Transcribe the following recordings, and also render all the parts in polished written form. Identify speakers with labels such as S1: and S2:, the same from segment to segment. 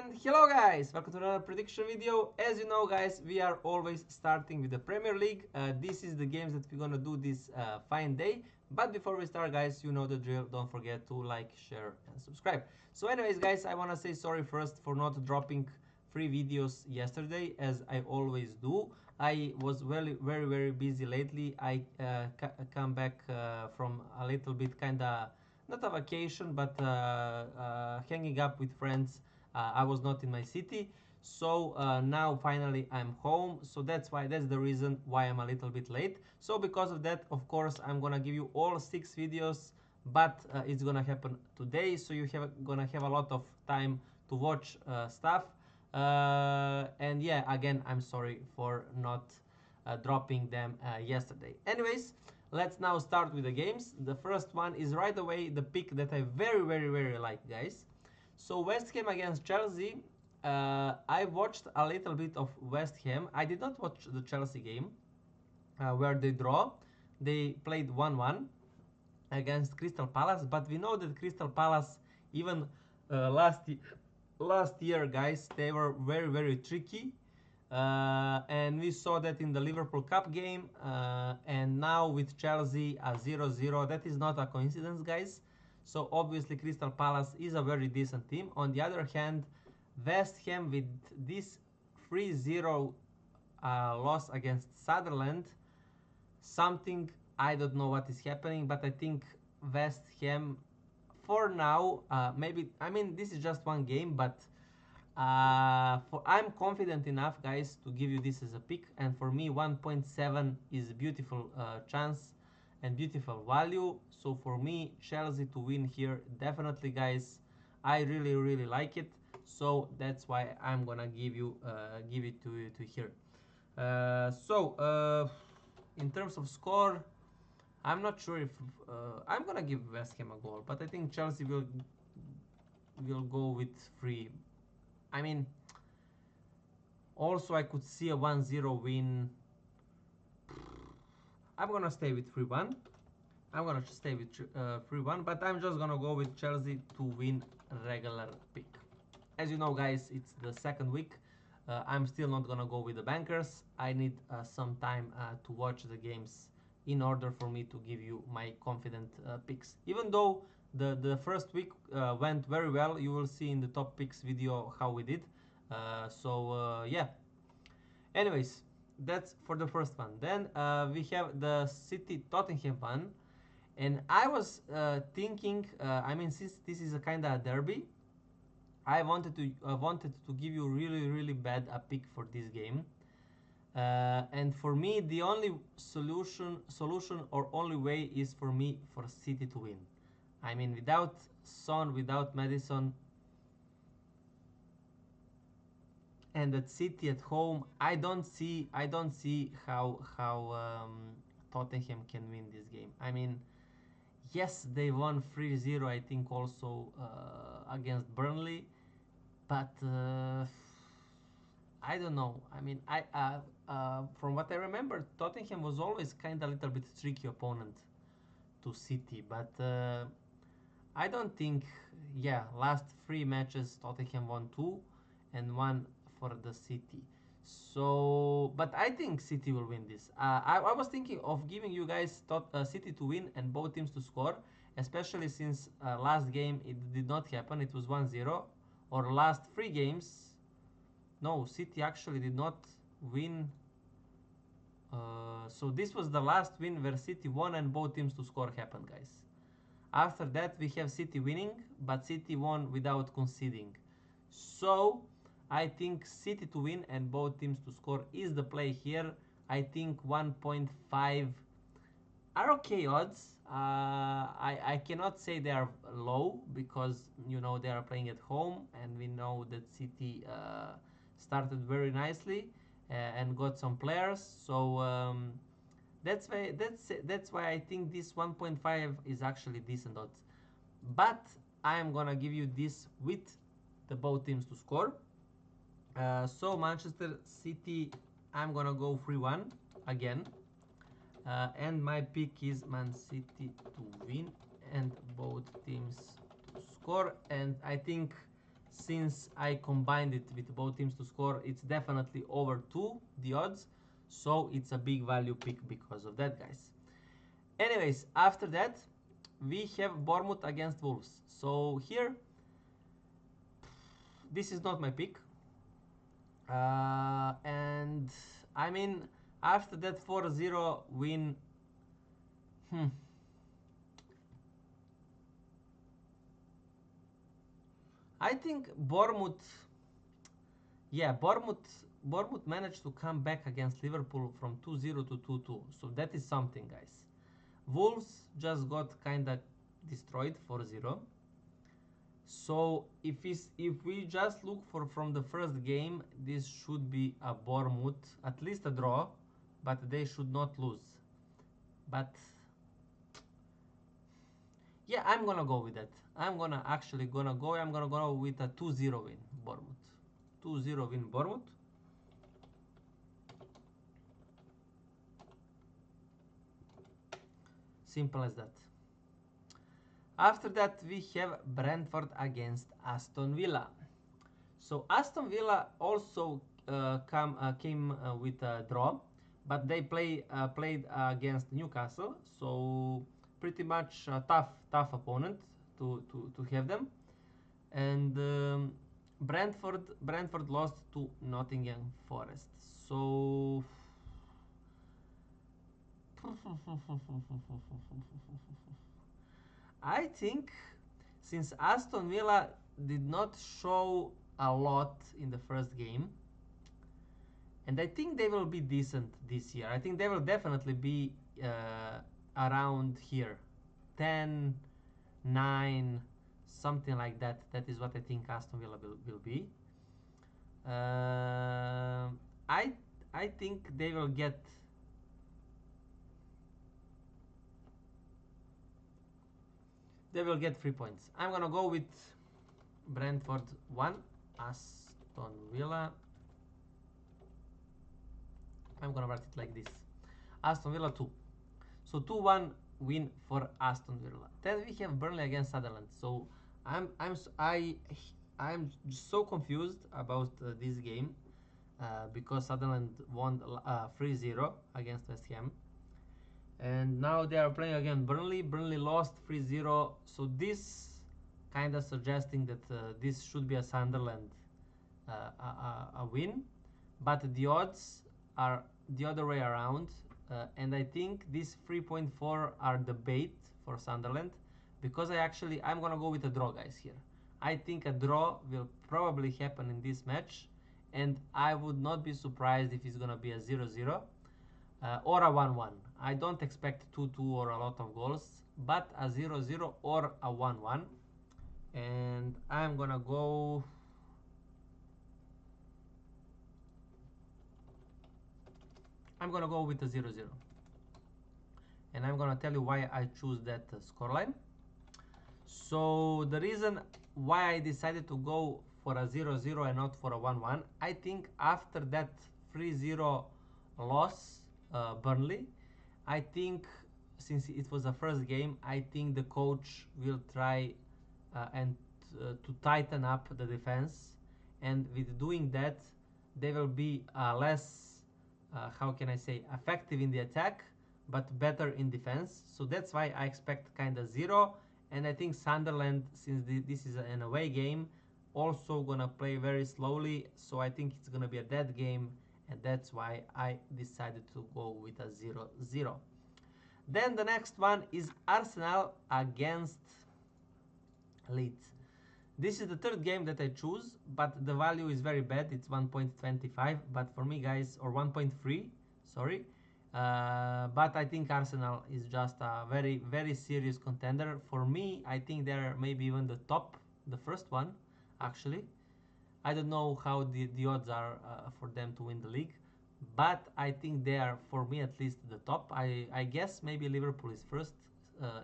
S1: And hello guys, welcome to another prediction video. As you know guys, we are always starting with the Premier League. This is the games that we're gonna do this fine day. But before we start guys, you know the drill, don't forget to like, share and subscribe. So anyways guys, I wanna say sorry first for not dropping free videos yesterday as I always do. I was very busy lately. I come back from a little bit kinda, not a vacation, but hanging up with friends. I was not in my city, so now finally I'm home. So that's the reason why I'm a little bit late. So because of that, of course, I'm gonna give you all 6 videos, but it's gonna happen today, so you gonna have a lot of time to watch stuff. And yeah, again, I'm sorry for not dropping them yesterday. Anyways, let's now start with the games. The first one is right away the pick that I very like, guys. So West Ham against Chelsea. I watched a little bit of West Ham. I did not watch the Chelsea game where they draw. They played 1-1 against Crystal Palace, but we know that Crystal Palace, even last year, guys, they were very tricky. And we saw that in the Liverpool Cup game, and now with Chelsea a 0-0. That is not a coincidence, guys. So obviously Crystal Palace is a very decent team. On the other hand, West Ham with this 3-0 loss against Sunderland, something, I don't know what is happening, but I think West Ham for now, maybe, I mean, this is just one game, but I'm confident enough, guys, to give you this as a pick, and for me 1.7 is a beautiful chance and beautiful value. So for me, Chelsea to win here, definitely, guys. I really like it, so that's why I'm gonna give it to you to here. In terms of score, I'm not sure if I'm gonna give West Ham a goal, but I think Chelsea will go with 3. I mean, also I could see a 1-0 win. I'm gonna stay with 3-1. I'm gonna stay with 3-1, but I'm just gonna go with Chelsea to win regular pick. As you know, guys, it's the second week. I'm still not gonna go with the bankers. I need some time to watch the games in order for me to give you my confident picks. Even though the first week went very well, you will see in the top picks video how we did. Yeah. Anyways, that's for the first one. Then we have the City Tottenham one, and I was thinking, I mean, since this is a kind of derby, I wanted to give you really bad a pick for this game. And for me, the only solution or only way is for me for City to win. I mean, without Son, without Madison, and at City at home, I don't see how Tottenham can win this game. I mean, yes, they won 3-0, I think, also against Burnley, but I don't know. I mean, from what I remember, Tottenham was always kind of a little bit tricky opponent to City, but I don't think. Yeah, last 3 matches Tottenham won 2 and 1 for the City. So, but I think City will win this. I was thinking of giving you guys City to win and both teams to score, especially since last game it did not happen. It was 1-0. Or last 3 games. No, City actually did not win. So this was the last win where City won and both teams to score happened, guys. After that we have City winning, but City won without conceding. So I think City to win and both teams to score is the play here. I think 1.5 are okay odds. I cannot say they are low because, you know, they are playing at home and we know that City started very nicely and got some players. So that's why I think this 1.5 is actually decent odds. But I am gonna give you this with the both teams to score. So Manchester City, I'm gonna go 3-1 again. And my pick is Man City to win and both teams to score. And I think since I combined it with both teams to score, it's definitely over 2, the odds. So it's a big value pick because of that, guys. Anyways, after that, we have Bournemouth against Wolves. So here, this is not my pick. And I mean, after that 4-0 win, I think Bournemouth, yeah, Bournemouth managed to come back against Liverpool from 2-0 to 2-2. So that is something, guys. Wolves just got kind of destroyed 4-0. So if we just look for from the first game, this should be a Bournemouth, at least a draw, but they should not lose. But yeah, I'm gonna go with that. I'm gonna go with a 2-0 win Bournemouth. 2-0 win Bournemouth. Simple as that. After that, we have Brentford against Aston Villa. So Aston Villa also came with a draw, but they played against Newcastle. So pretty much a tough opponent to have them. And Brentford lost to Nottingham Forest. So I think since Aston Villa did not show a lot in the first game, and I think they will be decent this year. I think they will definitely be around here, 10, 9, something like that. That is what I think Aston Villa will be. I think they will get. They will get 3 points. I'm gonna go with Brentford 1, Aston Villa. I'm gonna write it like this: Aston Villa 2. So 2-1 win for Aston Villa. Then we have Burnley against Sunderland. So I'm so confused about this game because Sunderland won 3-0 against West Ham. And now they are playing again Burnley. Burnley lost 3-0. So this kind of suggesting that this should be a Sunderland a win. But the odds are the other way around. And I think these 3.4 are the bait for Sunderland. Because I'm going to go with a draw, guys, here. I think a draw will probably happen in this match. And I would not be surprised if it's going to be a 0-0. Or a 1-1. I don't expect 2-2 or a lot of goals, but a 0-0 or a 1-1. And I'm gonna go. I'm gonna go with a 0-0. And I'm gonna tell you why I choose that scoreline. So the reason why I decided to go for a 0-0 and not for a 1-1, I think after that 3-0 loss, Burnley, I think since it was the first game, I think the coach will try and to tighten up the defense, and with doing that, they will be less, how can I say, effective in the attack, but better in defense. So that's why I expect kind of 0, and I think Sunderland, since this is an away game, also gonna play very slowly. So I think it's gonna be a dead game. And that's why I decided to go with a 0-0. Then the next one is Arsenal against Leeds. This is the third game that I choose, but the value is very bad. It's 1.25, but for me, guys, or 1.3, sorry. But I think Arsenal is just a very, very serious contender. For me, I think they're maybe even the top, the first one, actually. I don't know how the odds are for them to win the league, but I think they are, for me at least, the top. I guess maybe Liverpool is first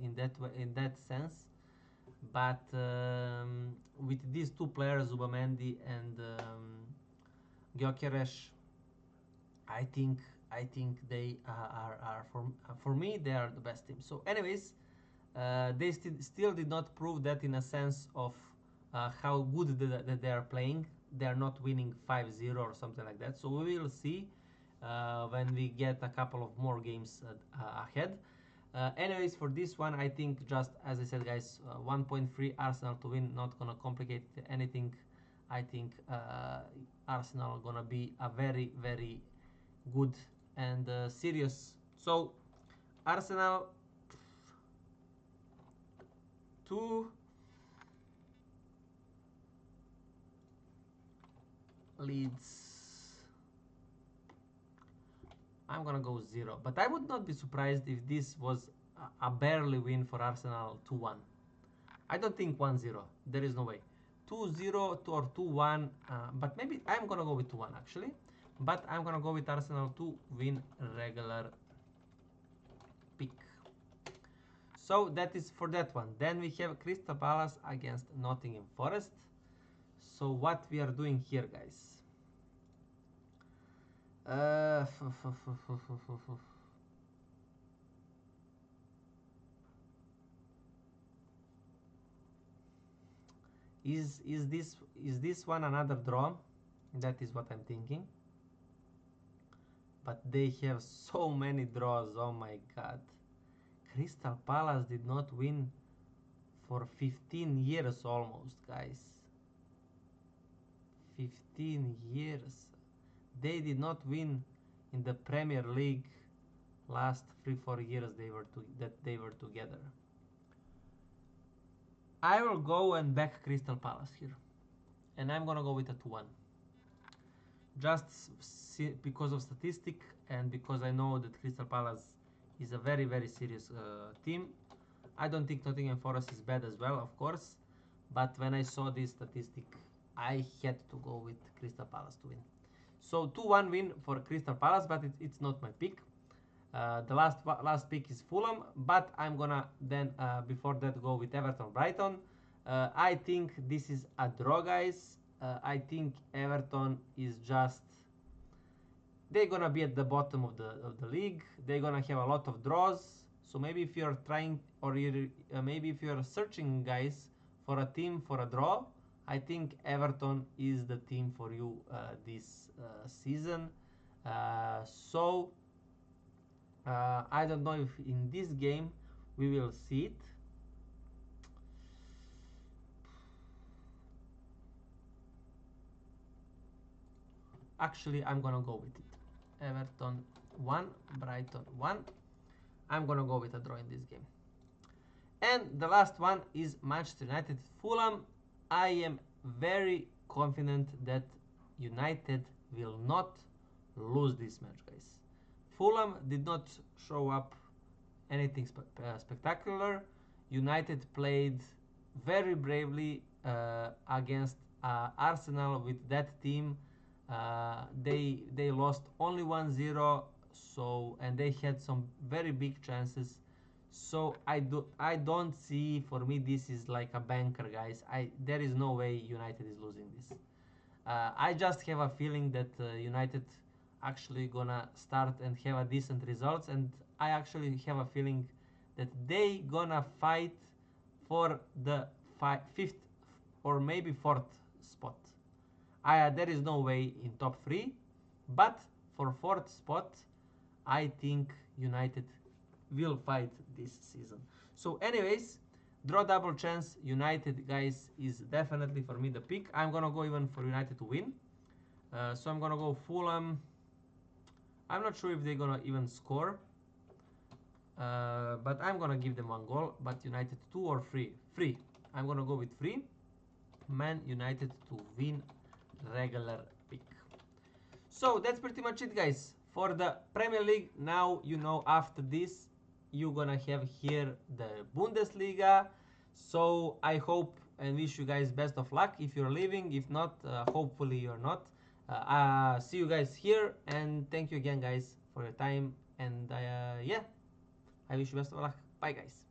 S1: in that sense, but with these two players, Zubamendi and Gyökeres, I think they are for me they are the best team. So anyways, they still did not prove that in a sense of how good that they are playing. They are not winning 5-0 or something like that. So we will see when we get a couple of more games ahead. Anyways, for this one, I think just as I said, guys, 1.3 Arsenal to win, not gonna complicate anything. I think Arsenal gonna be a very, very good and serious. So Arsenal 2, Leeds. I'm gonna go 0, but I would not be surprised if this was a barely win for Arsenal 2-1. I don't think 1-0. There is no way. 2-0 or 2-1, but maybe I'm gonna go with 2-1 actually. But I'm gonna go with Arsenal to win regular pick. So that is for that one. Then we have Crystal Palace against Nottingham Forest. So what we are doing here, guys? Is this one another draw? That is what I'm thinking. But they have so many draws. Oh my god. Crystal Palace did not win for 15 years almost, guys. 15 years. They did not win in the Premier League last 3-4 years that they were together. I will go and back Crystal Palace here. And I'm gonna go with a 2-1. Just because of statistic and because I know that Crystal Palace is a very, very serious team. I don't think Nottingham Forest is bad as well, of course. But when I saw this statistic, I had to go with Crystal Palace to win. So 2-1 win for Crystal Palace, but it's not my pick. The last pick is Fulham, but I'm gonna then before that go with Everton Brighton. I think this is a draw, guys. I think Everton is just they're gonna be at the bottom of the league. They're gonna have a lot of draws. So maybe if you're trying or maybe if you're searching, guys, for a team for a draw, I think Everton is the team for you this season. So I don't know if in this game we will see it. Actually, I'm gonna go with it. Everton 1, Brighton 1. I'm gonna go with a draw in this game. And the last one is Manchester United Fulham. I am very confident that United will not lose this match, guys. Fulham did not show up anything spectacular. United played very bravely against Arsenal with that team. They lost only 1-0, so and they had some very big chances. So I don't see, for me this is like a banker, guys. There is no way United is losing this. I just have a feeling that United actually gonna start and have a decent results, and I actually have a feeling that they gonna fight for the 5th or maybe 4th spot. There is no way in top 3, but for 4th spot, I think United will fight this season. So anyways, draw double chance, United, guys, is definitely for me the pick. I'm gonna go even for United to win. So I'm gonna go Fulham. I'm not sure if they're gonna even score, but I'm gonna give them 1 goal. But United 2 or 3? 3. I'm gonna go with 3. Man United to win regular pick. So that's pretty much it, guys, for the Premier League. Now you know after this you're gonna have here the Bundesliga. So I hope and wish you guys best of luck if you're leaving. If not, hopefully you're not. See you guys here, and thank you again, guys, for your time. And yeah, I wish you best of luck. Bye, guys.